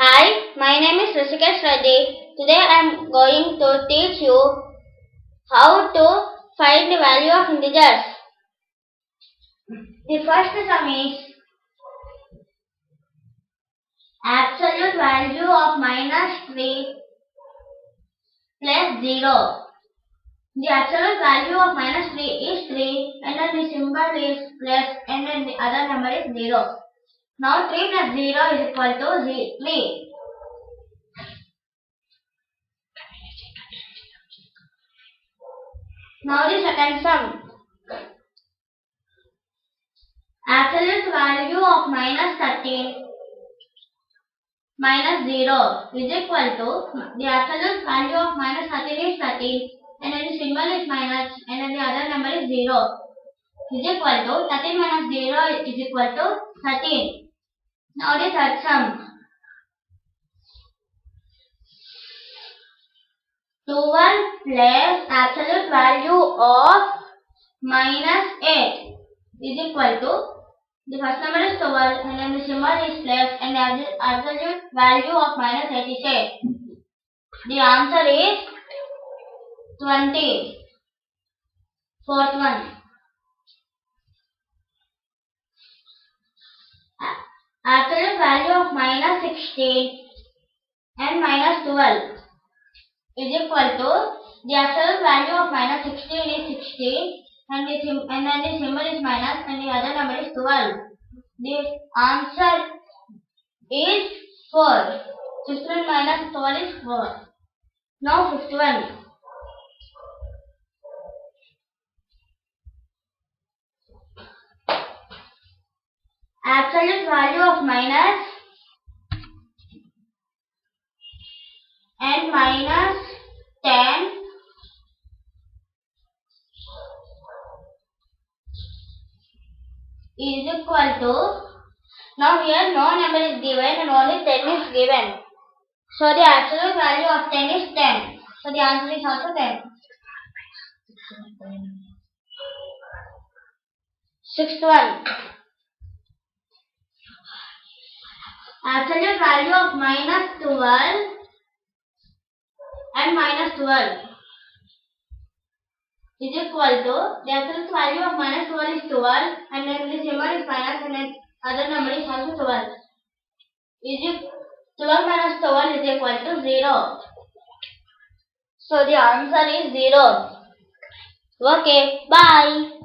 Hi, my name is Rishikesh Reddy. Today I am going to teach you how to find the value of integers. The first sum is absolute value of minus 3 plus 0. The absolute value of minus 3 is 3 and then the symbol is plus and then the other number is 0. Now 3 plus 0 is equal to 3. Now the second sum. Absolute value of minus 13 minus 0 is equal to the absolute value of minus 13 is 13 and then the symbol is minus and then the other number is 0 is equal to 13 minus 0 is equal to 13. Now the third sum. 12 plus absolute value of minus 8 is equal to the first number is 12 and then the symbol is plus and the absolute value of minus 8 is 8. The answer is 20. Fourth one. Absolute value of minus 16 and minus 12 is equal to the absolute value of minus 16 is 16 and then the symbol is minus and the other number is 12. The answer is 4. 16 minus 12 is 4. Now fifth one. Absolute value of minus and minus 10 is equal to, now here no number is given and only 10 is given. So the absolute value of 10 is 10. So the answer is also 10. Sixth one. Absolute value of minus 12 and minus 12 is equal to, the absolute value of minus 12 is 12 and then the symbol is minus and then other number is also 12. 12 minus 12 is equal to 0. So the answer is 0. Okay, bye.